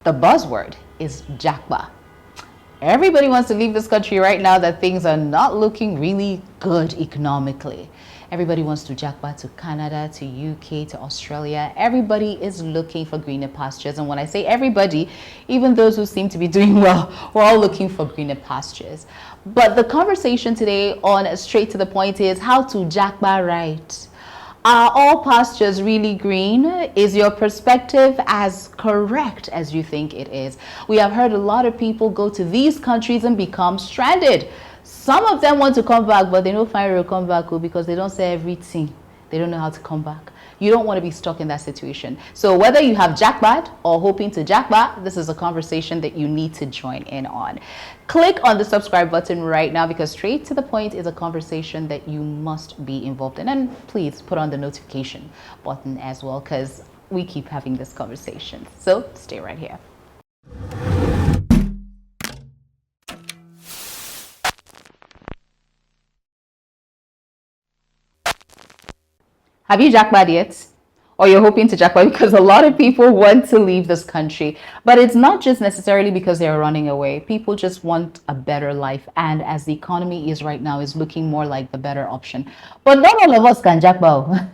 The buzzword is Japa. Everybody wants to leave this country right now that things are not looking really good economically. Everybody wants to Japa to Canada, to UK, to Australia. Everybody is looking for greener pastures. And when I say everybody, even those who seem to be doing well, we're all looking for greener pastures. But the conversation today on Straight to the Point is how to Japa right. Are all pastures really green? Is your perspective as correct as you think it is? We have heard a lot of people go to these countries and become stranded. Some of them want to come back, but they don't find a come back because they don't say everything. They don't know how to come back. You don't want to be stuck in that situation. So whether you have jackpot or hoping to jackpot, this is a conversation that you need to join in on. Click on the subscribe button right now because Straight to the Point is a conversation that you must be involved in. And please put on the notification button as well because we keep having this conversation. So stay right here. Have you jackpot yet? Or you're hoping to jackpot? Because a lot of people want to leave this country. But it's not just necessarily because they're running away. People just want a better life. And as the economy is right now, is looking more like the better option. But not all of us can jackpot.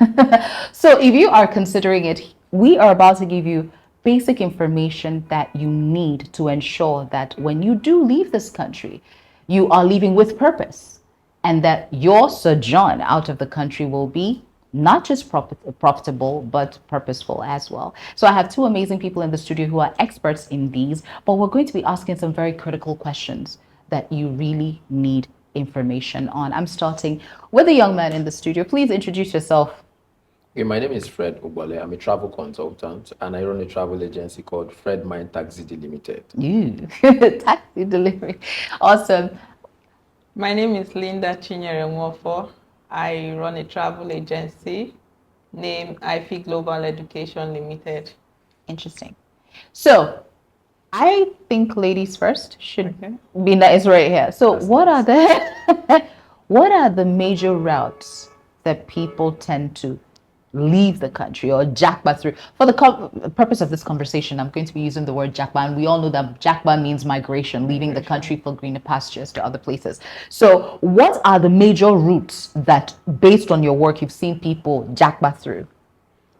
So if you are considering it, we are about to give you basic information that you need to ensure that when you do leave this country, you are leaving with purpose and that your sojourn out of the country will be not just profitable, but purposeful as well. So I have two amazing people in the studio who are experts in these, but we're going to be asking some very critical questions that you really need information on. I'm starting with a young man in the studio. Please introduce yourself. Okay, my name is Fred Ubale. I'm a travel consultant and I run a travel agency called Fred Mine Taxi Limited. Taxi delivery. Awesome. My name is Linda Chinyere. I run a travel agency named IFI Global Education Limited. Interesting. So I think ladies first should be nice right here. So That's what nice. are the what are the major routes that people tend to leave the country or jackpot through? For the purpose of this conversation, I'm going to be using the word jackpot, and we all know that jackpot means migration, leaving the country for greener pastures to other places. So what are the major routes that, based on your work, you've seen people jackpot through?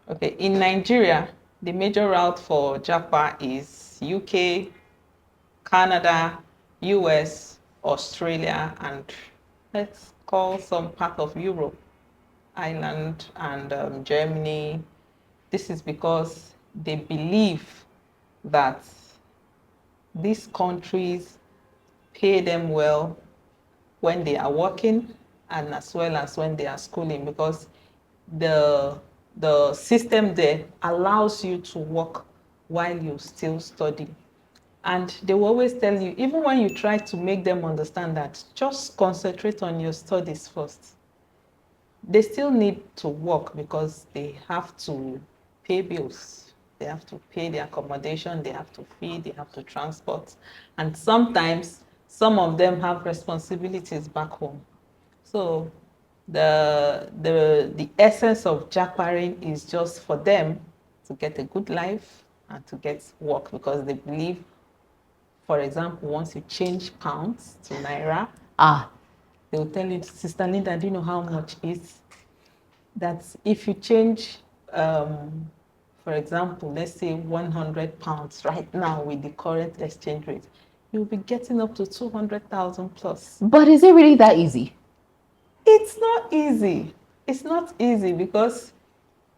Okay, in Nigeria, the major route for Japa is UK, Canada, US, Australia, and let's call some part of Europe, Ireland, and Germany. This is because they believe that these countries pay them well when they are working and as well as when they are schooling, because the system there allows you to work while you still study. And they will always tell you, even when you try to make them understand that just concentrate on your studies first, they still need to work because they have to pay bills. They have to pay the accommodation, they have to feed, they have to transport. And sometimes some of them have responsibilities back home. So the essence of jackparing is just for them to get a good life and to get work, because they believe, for example, once you change pounds to naira, they'll tell you, Sister Linda, do you know how much is? That if you change, for example, let's say 100 pounds right now with the current exchange rate, you'll be getting up to 200,000 plus. But is it really that easy? It's not easy. It's not easy because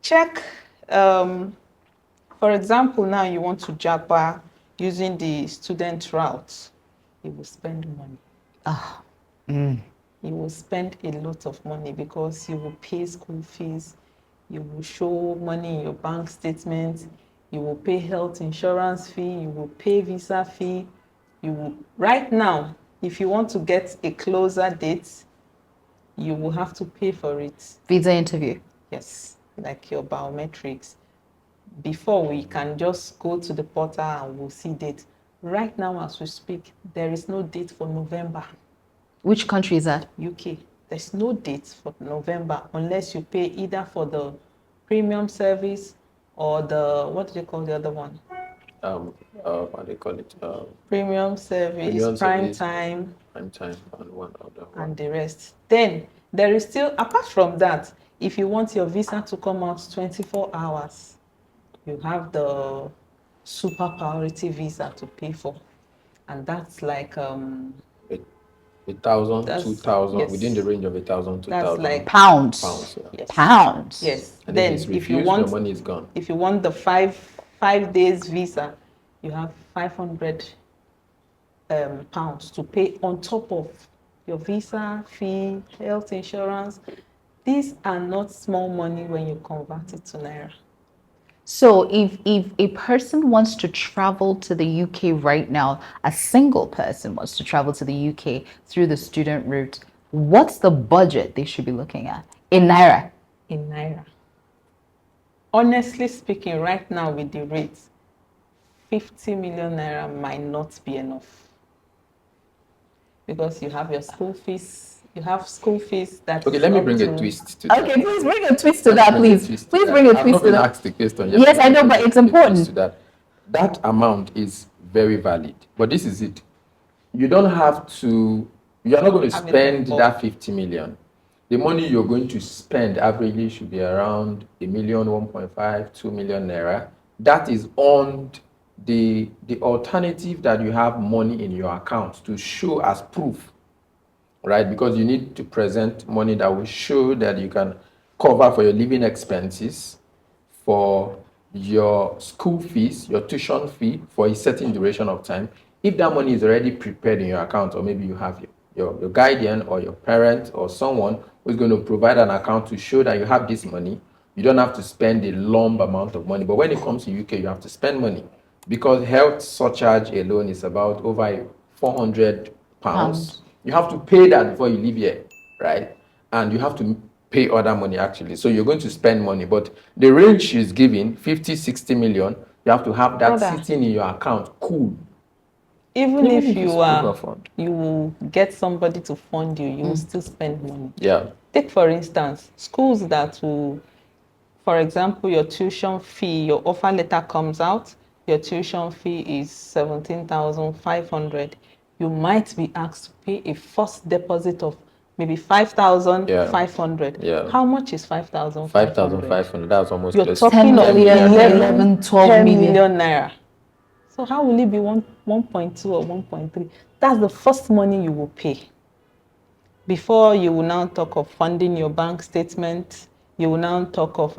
check, for example, now you want to Japa using the student route, you will spend money. You will spend a lot of money because you will pay school fees, you will show money in your bank statement, you will pay health insurance fee, you will pay visa fee. You will, right now, if you want to get a closer date, you will have to pay for it. Visa interview. Yes, like your biometrics. Before, we can just go to the portal and we'll see date. Right now, as we speak, there is no date for November. Which country is that? UK. There's no date for November unless you pay either for the premium service or the, what do they call the other one? what do they call it? Premium service, Premium prime service, time, prime time, and one other one. and the rest. Then there is still, apart from that, if you want your visa to come out 24 hours, you have the super priority visa to pay for. And that's like, A, 1,000, that's, 2,000, within the yes, range of 1,000, that's 2,000 like Pounds. yeah. yes, Pounds. yes. And if Then it's if you refused, your want, money is gone. if you want the five days visa, you have 500 pounds to pay on top of your visa fee, health insurance. These are not small money when you convert it to naira. So if a person wants to travel to the UK right now, a single person wants to travel to the UK through the student route, what's the budget they should be looking at in naira? In naira. Honestly speaking, right now with the rates, 50 million naira might not be enough. Because you have your school fees, you have school fees that Okay, is let me up bring a to. twist to that. Okay, please bring a twist to Let me that, bring a please. twist to Please that. bring a I've not twist to been that. asked the question. Yes, I know, but it's The twist important. to that. That amount is very valid, but this is it. You don't have to, you are not going to Have it spend in bulk. that 50 million. The money you're going to spend averagely should be around a million, 1.5, 2 million naira. That is on the alternative that you have money in your account to show as proof, right? Because you need to present money that will show that you can cover for your living expenses, for your school fees, your tuition fee for a certain duration of time. If that money is already prepared in your account, or maybe you have your guardian or your parent or someone who's going to provide an account to show that you have this money, you don't have to spend a lump amount of money. But when it comes to UK, you have to spend money because health surcharge alone is about over 400 pounds. You have to pay that before you leave here, right? And you have to pay other money actually. So you're going to spend money. But the range she's giving, 50, 60 million, you have to have that Brother, sitting in your account cool. even if it's you proper fund. you will get somebody to fund you, you will still spend money. Yeah. Take for instance, schools that will, for example, your tuition fee, your offer letter comes out, your tuition fee is 17,500. You might be asked to pay a first deposit of maybe 5,500. Yeah. How much is 5,500? 5,500. That's almost You're close talking to of 10 million, 11, 12 10 million. million naira. So how will it be 1.2 or 1.3? That's the first money you will pay. Before you will now talk of funding your bank statement, you will now talk of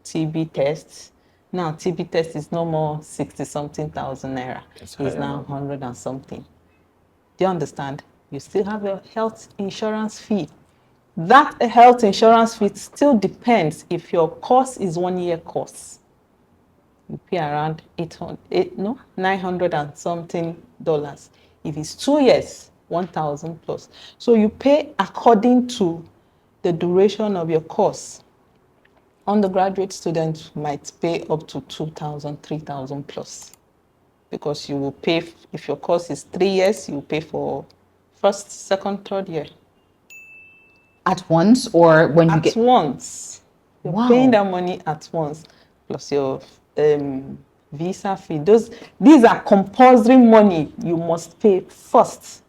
TB tests. Now TB test is no more 60 something thousand naira. It's higher now now. 100 and something. Do you understand? You still have your health insurance fee. That health insurance fee still depends if your course is 1 year course. You pay around 900 and something dollars. If it's 2 years, 1,000 plus. So you pay according to the duration of your course. Undergraduate students might pay up to 2,000, 3,000 plus. Because you will pay, if your course is 3 years, you pay for first, second, third year. At once or when you At get once. You're Wow. paying that money at once, plus your visa fee. These are compulsory money you must pay first.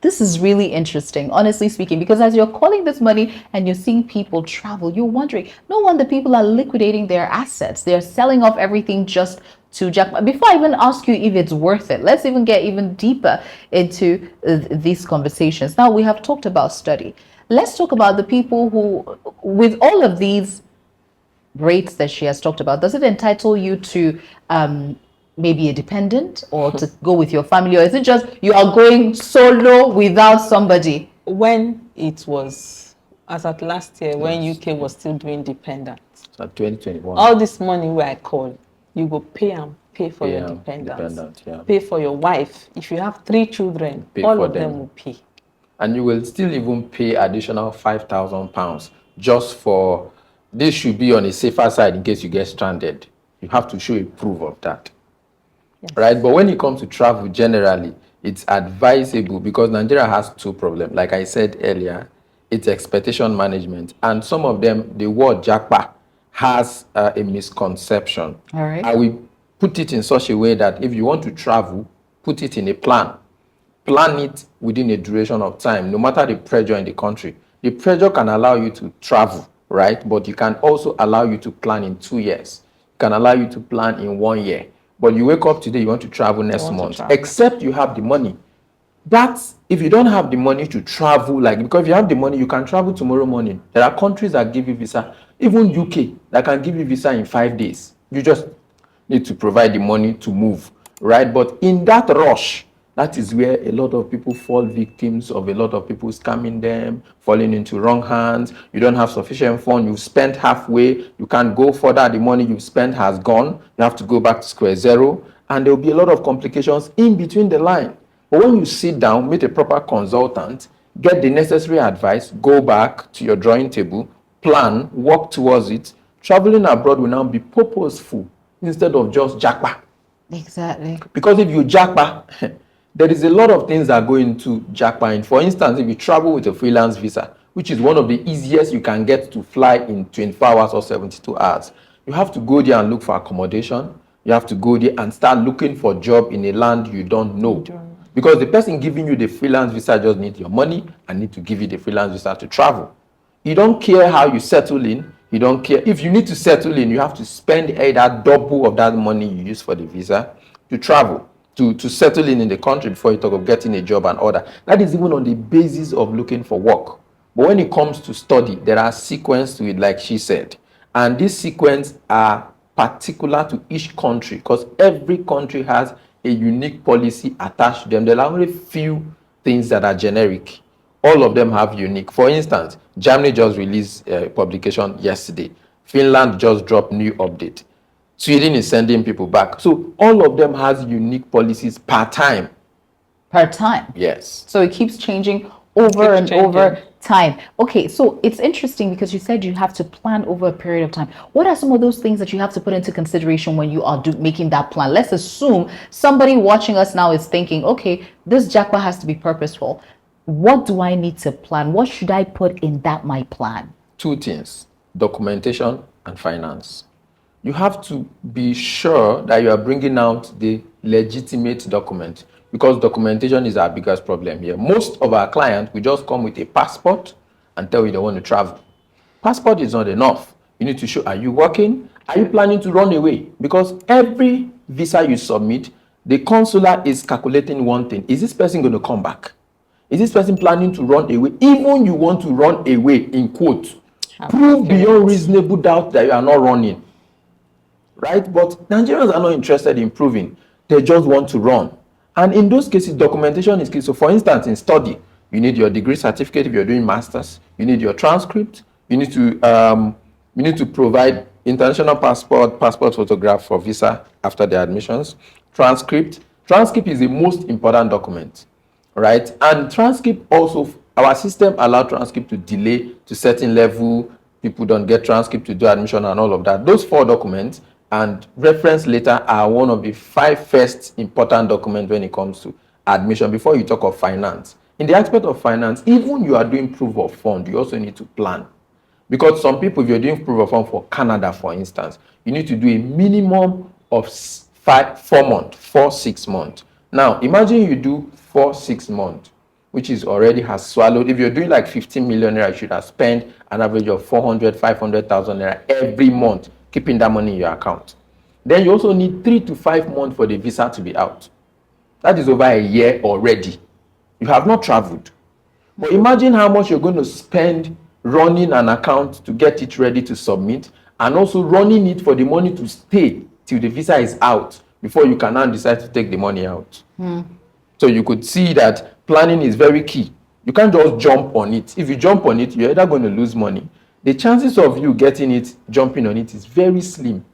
This is really interesting, honestly speaking, because as you're calling this money and you're seeing people travel, you're wondering, no wonder people are liquidating their assets. They're selling off everything just to Japa. Before I even ask you if it's worth it, let's even get even deeper into these conversations. Now, we have talked about study. Let's talk about the people who, with all of these rates that she has talked about, does it entitle you to maybe a dependent or to go with your family, or is it just you are going solo without somebody? When it was, as at last year, when Yes. UK was still doing dependent, So 2021. all this money where I call, you go pay and pay for Pay your am dependents. yeah. Pay for your wife. If you have 3 children, Pay all for of them them. will pay. And you will still even pay additional 5,000 pounds just for, this should be on a safer side in case you get stranded. You have to show a proof of that. Yes. Right? But when it comes to travel generally, it's advisable because Nigeria has 2 problems. Like I said earlier, it's expectation management. And some of them, the word Japa has a misconception. All right. I will put it in such a way that if you want to travel, put it in a plan. Plan it within a duration of time, no matter the pressure in the country. The pressure can allow you to travel, right? But it can also allow you to plan in 2 years. It can allow you to plan in 1 year. But you wake up today, you want to travel next month, except you have the money. That's if you don't have the money to travel, like, because if you have the money, you can travel tomorrow morning. There are countries that give you visa, even UK, that can give you visa in 5 days. You just need to provide the money to move, right? But in that rush, that is where a lot of people fall victims of a lot of people scamming them, falling into wrong hands. You don't have sufficient funds. You've spent halfway. You can't go further. The money you've spent has gone. You have to go back to square zero. And there will be a lot of complications in between the line. But when you sit down, meet a proper consultant, get the necessary advice, go back to your drawing table, plan, work towards it, traveling abroad will now be purposeful instead of just japa. Exactly. Because if you japa, there is a lot of things that go into japa. And for instance, if you travel with a freelance visa, which is one of the easiest you can get to fly in 24 hours or 72 hours, you have to go there and look for accommodation. You have to go there and start looking for a job in a land you don't know. Because the person giving you the freelance visa just needs your money and need to give you the freelance visa to travel. You don't care how you settle in. You don't care. If you need to settle in, you have to spend either double of that money you use for the visa to travel, to settle in the country before you talk of getting a job and all that. That is even on the basis of looking for work. But when it comes to study, there are sequences to it, like she said. And these sequences are particular to each country because every country has a unique policy attached to them. There are only few things that are generic. All of them have unique. For instance, Germany just released a publication yesterday. Finland just dropped new update. Sweden is sending people back. So all of them has unique policies per time. Per time? Yes. So it keeps changing over and over time. Okay, so it's interesting because you said you have to plan over a period of time. What are some of those things that you have to put into consideration when you are making that plan? Let's assume somebody watching us now is thinking, okay, this Japa has to be purposeful. What do I need to plan? What should I put in that my plan? 2 things, documentation and finance. You have to be sure that you are bringing out the legitimate document because documentation is our biggest problem here. Most of our clients will just come with a passport and tell you they want to travel. Passport is not enough. You need to show, are you working? Are you planning to run away? Because every visa you submit, the consular is calculating one thing. Is this person going to come back? Is this person planning to run away? Even you want to run away, in quote, prove beyond reasonable doubt that you are not running. Right? But Nigerians are not interested in proving. They just want to run. And in those cases, documentation is key. So for instance, in study, you need your degree certificate if you're doing masters. You need your transcript. You need to provide international passport photograph for visa after the admissions. Transcript is the most important document, right? And transcript also, our system allows transcript to delay to certain level. People don't get transcript to do admission and all of that. Those 4 documents and reference letter are one of the 5 first important documents when it comes to admission before you talk of finance. In the aspect of finance, even you are doing proof of fund, you also need to plan. Because some people, if you're doing proof of fund for Canada, for instance, you need to do a minimum of 4-6 months. Now, imagine you do 4-6 months, which is already has swallowed. If you're doing like 15 million naira, you should have spent an average of 500,000 naira every month, keeping that money in your account. Then you also need 3 to 5 months for the visa to be out. That is over a year already. You have not traveled. But imagine how much you're going to spend running an account to get it ready to submit and also running it for the money to stay till the visa is out before you can now decide to take the money out. So you could see that planning is very key. You can't just jump on it. If you jump on it, you're either going to lose money. The chances of you getting it, jumping on it is very slim.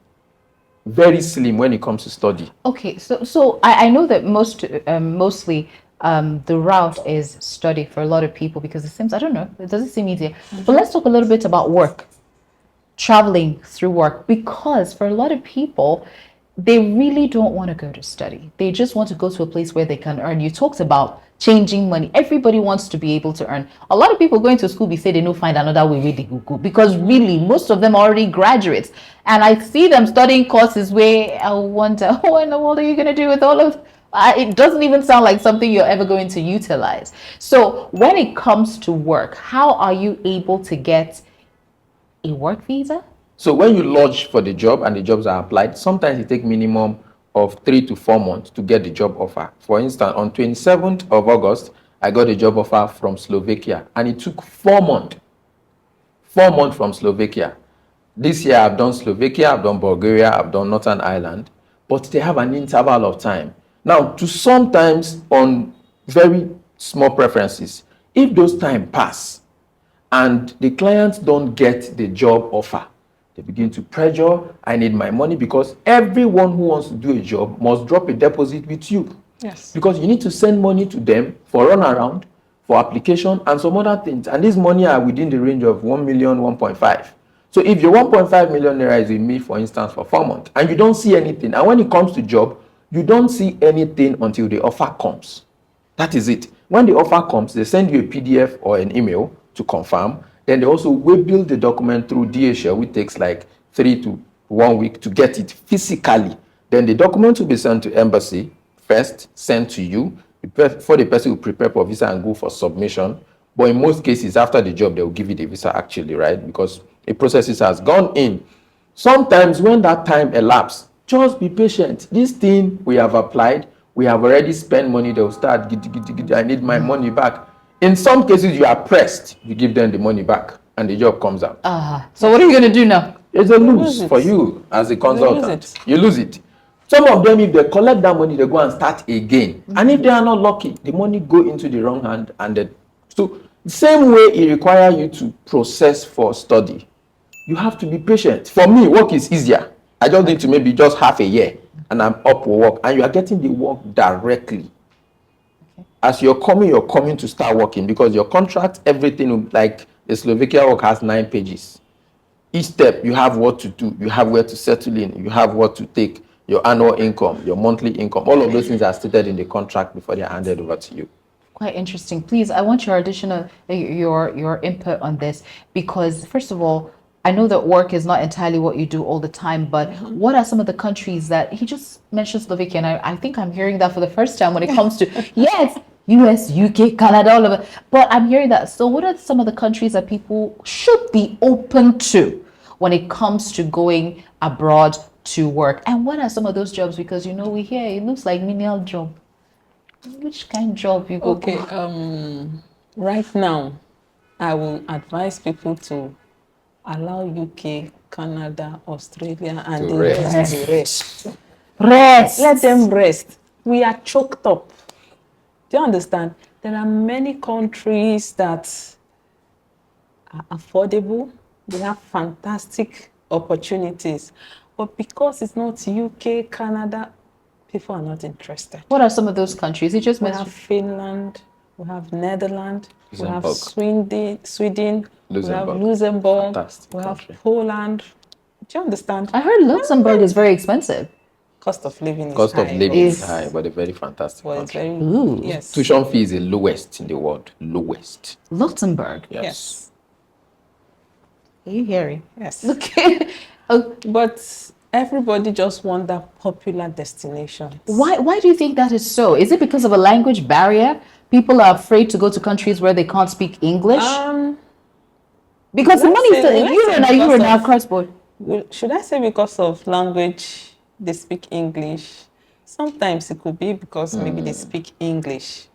Very slim when it comes to study. Okay, so I know that mostly the route is study for a lot of people because it seems, I don't know, it doesn't seem easier. But let's talk a little bit about work, traveling through work, because for a lot of people, they really don't want to go to study. They just want to go to a place where they can earn. You talked about changing money. Everybody wants to be able to earn. A lot of people going to school, they say they don't find another way where they go because really most of them are already graduates. And I see them studying courses where I wonder, what in the world are you going to do with all of it? Doesn't even sound like something you're ever going to utilize. So when it comes to work, how are you able to get a work visa? So when you lodge for the job and the jobs are applied, sometimes it takes minimum of 3 to 4 months to get the job offer. For instance, on 27th of August, I got a job offer from Slovakia, and it took 4 months. 4 months from Slovakia. This year I've done Slovakia, I've done Bulgaria, I've done Northern Ireland, but they have an interval of time. Now, to sometimes on very small preferences, if those time pass and the clients don't get the job offer, they begin to pressure, I need my money, because everyone who wants to do a job must drop a deposit with you. Yes. Because you need to send money to them for runaround, for application, and some other things. And these money are within the range of 1 million, 1.5. So if your 1.5 million naira is with me, for instance, for 4 months, and you don't see anything, and when it comes to job, you don't see anything until the offer comes. That is it. When the offer comes, they send you a PDF or an email to confirm. Then they also will build the document through DHL, which takes like 3 to 1 week to get it physically. Then the document will be sent to embassy first, sent to you, for the person will prepare for visa and go for submission. But in most cases, after the job, they will give you the visa actually, right? Because the process has gone in. Sometimes when that time elapses, just be patient. This thing we have applied, we have already spent money, they'll start, I need my money back. In some cases, you are pressed, you give them the money back, and the job comes out. So what are you going to do now? It's a lose for you as a consultant. You lose it. Some of them, if they collect that money, they go and start again. And if they are not lucky, the money go into the wrong hand. And so the same way it requires you to process for study, you have to be patient. For me, work is easier. I just need to maybe just half a year, and I'm up for work. And you are getting the work directly. As you're coming to start working, because your contract, everything, like the Slovakia work has 9 pages. Each step, you have what to do, you have where to settle in, you have what to take, your annual income, your monthly income. All of those things are stated in the contract before they are handed over to you. Quite interesting. Please, I want your additional, your input on this, because first of all, I know that work is not entirely what you do all the time, but what are some of the countries that he just mentioned? Slovakia, and I think I'm hearing that for the first time when it comes to, yes, US, UK, Canada, all of it. But I'm hearing that. So what are some of the countries that people should be open to when it comes to going abroad to work? And what are some of those jobs? Because, we hear it looks like menial job. Which kind of job you go? Okay, right now, I will advise people to allow UK, Canada, Australia, and the rest to rest. Rest. Let them rest. We are choked up. Do you understand? There are many countries that are affordable. They have fantastic opportunities. But because it's not UK, Canada, people are not interested. What are some of those countries? You just We mentioned have Finland, we have Netherlands, we have Luxembourg. Sweden, we have Luxembourg. Luxembourg, Fantastic we have country. Poland. Do you understand? I heard Luxembourg is very expensive. Cost of living is Cost high. of living Is- is high, but a very fantastic Well, it's country. very, yes. Tuition fee is the lowest in the world. Lowest. Luxembourg. Yes. Are you hearing? Yes. Okay. But everybody just want that popular destination. Why do you think that is so? Is it because of a language barrier? People are afraid to go to countries where they can't speak English? Because the money is euro now cross border. Should I say because of language, they speak English? Sometimes it could be because maybe they speak English.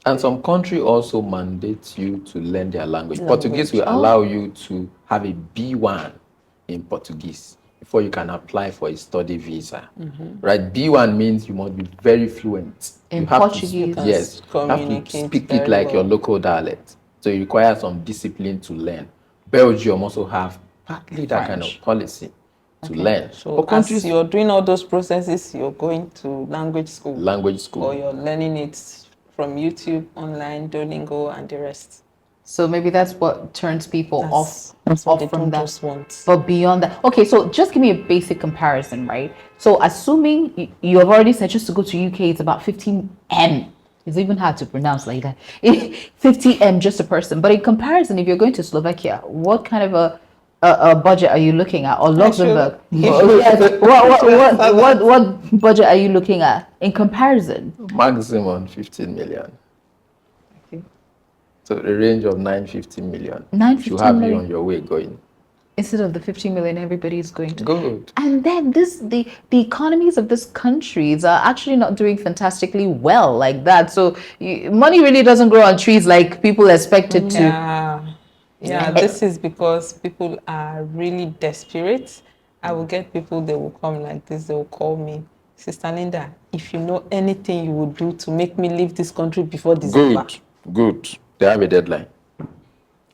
And some country also mandates you to learn their language. Portuguese will allow you to have a B1 in Portuguese before you can apply for a study visa. Right? B1 means you must be very fluent. In you have Portuguese. Yes. You have to Communicate speak it very like well. your local dialect. So it requires some discipline to learn. Belgium also have partly that kind of policy to learn. So But countries, as you're doing all those processes, you're going to language school. Or you're learning it from YouTube, online, Duolingo, and the rest. So maybe that's what turns people off What they from don't that. just want. But beyond that, okay, so just give me a basic comparison, right? So assuming you have already said just to go to UK, it's about 15 M. It's even hard to pronounce like that. 50M just a person. But in comparison, if you're going to Slovakia, what kind of a budget are you looking at? Or I should- Luxembourg? he Yes. should- What budget are you looking at in comparison? Maximum 15 million. Okay. So a range of 950 million. 950 should have you million. on your way going. Instead of the 50 million everybody is going to. Good. And then the economies of these countries are actually not doing fantastically well like that. So money really doesn't grow on trees like people expect it to. Yeah, this is because people are really desperate. I will get people, they will come like this, they will call me, Sister Linda, if you know anything you would do to make me leave this country before December. Good. They have a deadline.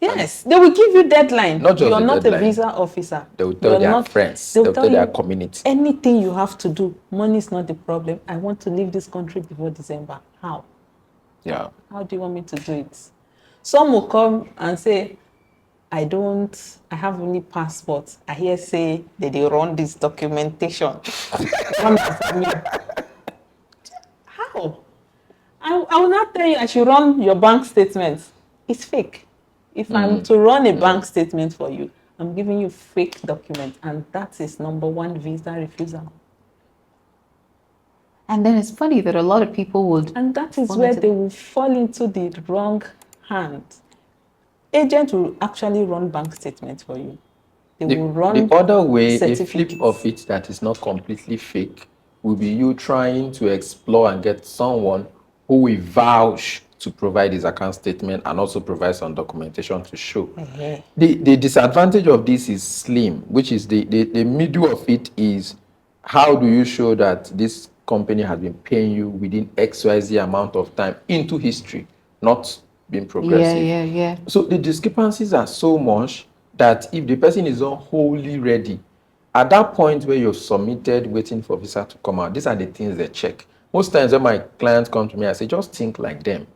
Yes, they will give you deadline. Not just You're a not deadline. a visa officer. They will tell their friends. They will tell their community. Anything you have to do. Money is not the problem. I want to leave this country before December. How? Yeah. How do you want me to do it? Some will come and say, I have only passport. I hear say that they run this documentation. Run that for me. How? I will not tell you I should run your bank statements. It's fake. If I'm to run a bank statement for you, I'm giving you fake documents, and that is number one visa refusal. And then it's funny that a lot of people would. And that is where they will fall into the wrong hands. Agent will actually run bank statements for you. They will run the other way, a flip certificates. of it that is not completely fake, will be you trying to explore and get someone who will vouch to provide his account statement and also provide some documentation to show. The disadvantage of this is slim, which is the middle of it is how do you show that this company has been paying you within XYZ amount of time into history, not being progressive. Yeah. So the discrepancies are so much that if the person is not wholly ready, at that point where you've submitted waiting for visa to come out, these are the things they check. Most times when my clients come to me, I say, just think like them.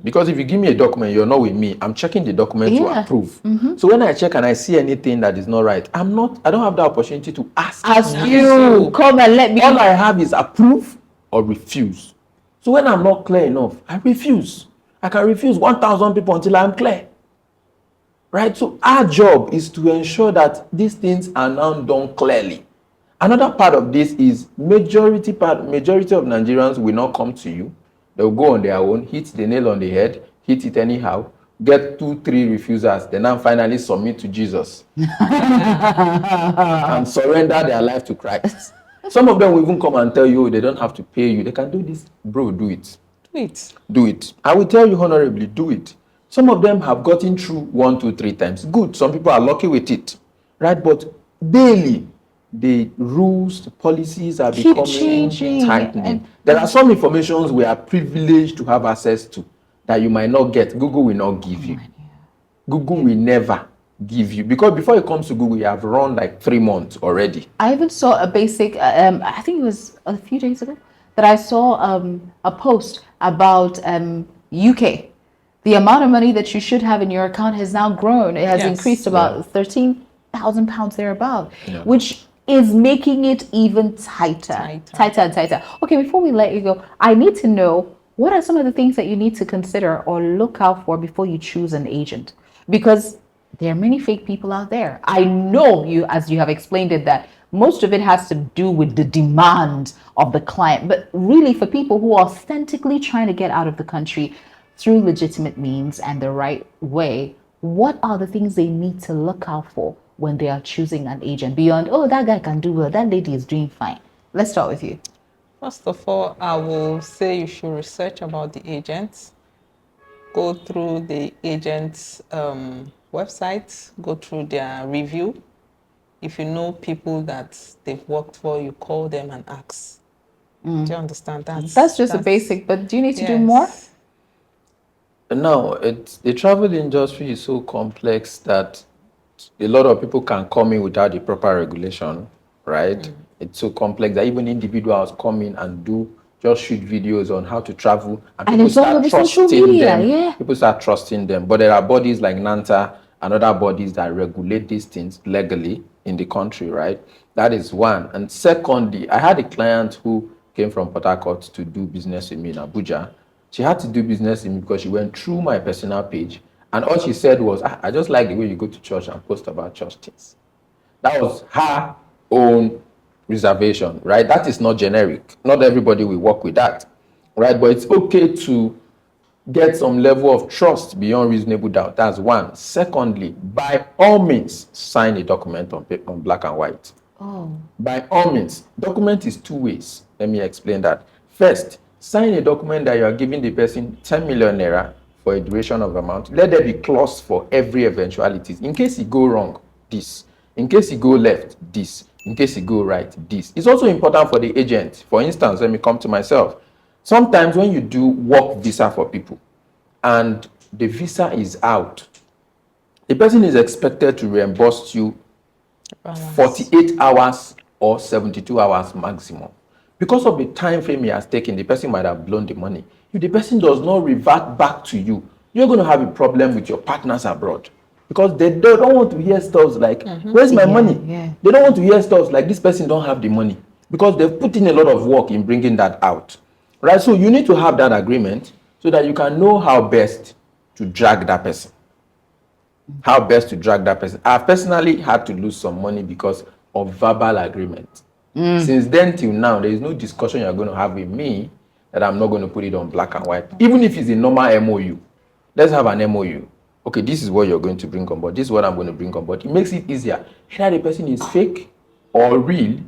Because if you give me a document, you're not with me, I'm checking the document to approve. So when I check and I see anything that is not right, I don't have the opportunity to ask you. Come and let me. All I have is approve or refuse. So when I'm not clear enough, I refuse. I can refuse 1,000 people until I'm clear. Right? So our job is to ensure that these things are now done clearly. Another part of this is majority of Nigerians will not come to you. They'll go on their own, hit the nail on the head, hit it anyhow, get 2-3 refusals, then now finally submit to Jesus and surrender their life to Christ. Some of them will even come and tell you they don't have to pay you. They can do this. Bro, do it. Do it. I will tell you honorably, do it. Some of them have gotten through 1, 2, 3 times. Good. Some people are lucky with it. Right? But daily, the rules, the policies are becoming tightening. There are some informations we are privileged to have access to that you might not get. Google will not give you. Google will never give you. Because before it comes to Google, you have run like 3 months already. I even saw a basic, I think it was a few days ago, that I saw a post about UK. The amount of money that you should have in your account has now grown. It has increased about £13,000 thereabout, which is making it even tighter and tighter. Okay, before we let you go, I need to know, what are some of the things that you need to consider or look out for before you choose an agent? Because there are many fake people out there. I know you, as you have explained it, that most of it has to do with the demand of the client. But really, for people who are authentically trying to get out of the country through legitimate means and the right way, what are the things they need to look out for when they are choosing an agent beyond, oh, that guy can do well, that lady is doing fine? Let's start with you. First of all, I will say you should research about the agents. Go through the agent's website, go through their review. If you know people that they've worked for, you call them and ask. Do you understand that? That's just a basic, but do you need to do more? No, the travel industry is so complex that a lot of people can come in without the proper regulation, right? It's so complex that even individuals come in and just shoot videos on how to travel, and people start trusting them. People start trusting them. But there are bodies like NANTA and other bodies that regulate these things legally in the country, right? That is one. And secondly, I had a client who came from Port Harcourt to do business with me in Abuja. She had to do business with me because she went through my personal page, and all she said was, I just like the way you go to church and post about church things. That was her own reservation, right? That is not generic. Not everybody will work with that, right? But it's okay to get some level of trust beyond reasonable doubt. That's one. Secondly, by all means, sign a document on paper, on black and white. Oh. By all means, document is two ways. Let me explain that. First, sign a document that you are giving the person 10 million naira for a duration of amount. Let there be clause for every eventuality. In case it go wrong, this. In case it go left, this. In case it go right, this. It's also important for the agent. For instance, let me come to myself. Sometimes when you do work visa for people and the visa is out, the person is expected to reimburse you 48 hours or 72 hours maximum. Because of the time frame he has taken, the person might have blown the money. If the person does not revert back to you, you're going to have a problem with your partners abroad. Because they don't want to hear stuff like, where's my money? Yeah. They don't want to hear stuff like, this person don't have the money. Because they've put in a lot of work in bringing that out. Right? So you need to have that agreement so that you can know how best to drag that person. How best to drag that person. I've personally had to lose some money because of verbal agreement. Since then till now, there is no discussion you're going to have with me that I'm not going to put it on black and white. Even if it's a normal MOU. Let's have an MOU. Okay, this is what you're going to bring on board. This is what I'm going to bring on board. It makes it easier. Either the person is fake or real,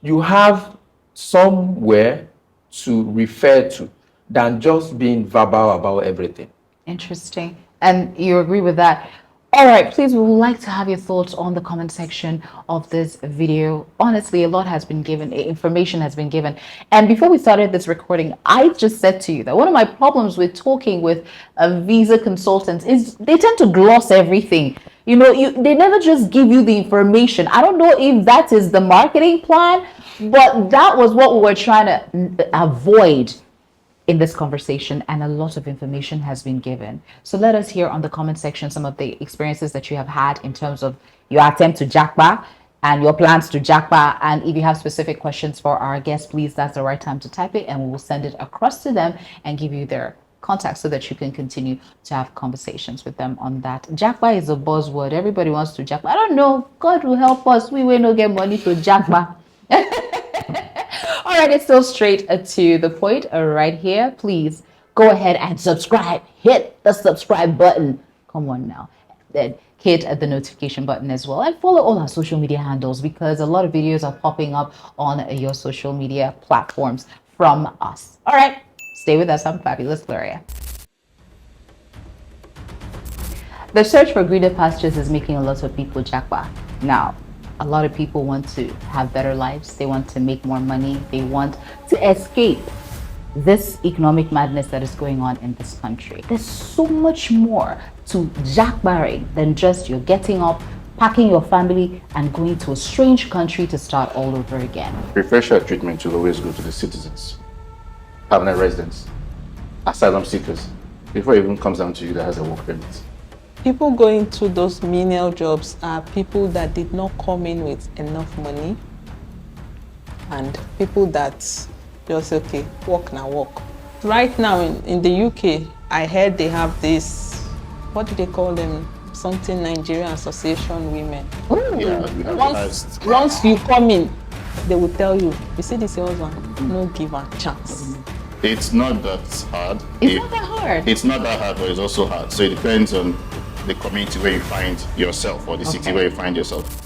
you have somewhere to refer to than just being verbal about everything. Interesting. And you agree with that? All right, please, we would like to have your thoughts on the comment section of this video. Honestly, a lot has been given, information has been given. And before we started this recording, I just said to you that one of my problems with talking with visa consultants is they tend to gloss everything. You know, they never just give you the information. I don't know if that is the marketing plan, but that was what we were trying to avoid in this conversation, and a lot of information has been given. So let us hear on the comment section some of the experiences that you have had in terms of your attempt to Japa and your plans to Japa. And if you have specific questions for our guests, please, that's the right time to type it and we will send it across to them and give you their contact so that you can continue to have conversations with them on that. Japa is a buzzword. Everybody wants to Japa. I don't know. God will help us. We will not get money to Japa. All right, it's still straight to the point right here. Please go ahead and subscribe. Hit the subscribe button. Come on now. Then hit the notification button as well. And follow all our social media handles because a lot of videos are popping up on your social media platforms from us. All right, stay with us. I'm Fabulous Gloria. The search for greener pastures is making a lot of people Japa. Now, a lot of people want to have better lives. They want to make more money. They want to escape this economic madness that is going on in this country. There's so much more to jackbarring than just you're getting up, packing your family, and going to a strange country to start all over again. Preferential treatment will always go to the citizens, permanent residents, asylum seekers, before it even comes down to you that has a work permit. People going to those menial jobs are people that did not come in with enough money and people that just, okay, work now, work. Right now in the UK, I heard they have this, what do they call them? Something Nigerian Association Women. Yeah, Once you come in, they will tell you, you see this husband, no give a chance. It's not that hard. It's not that hard. It's not that hard, but it's also hard. So it depends on the community where you find yourself or the city where you find yourself.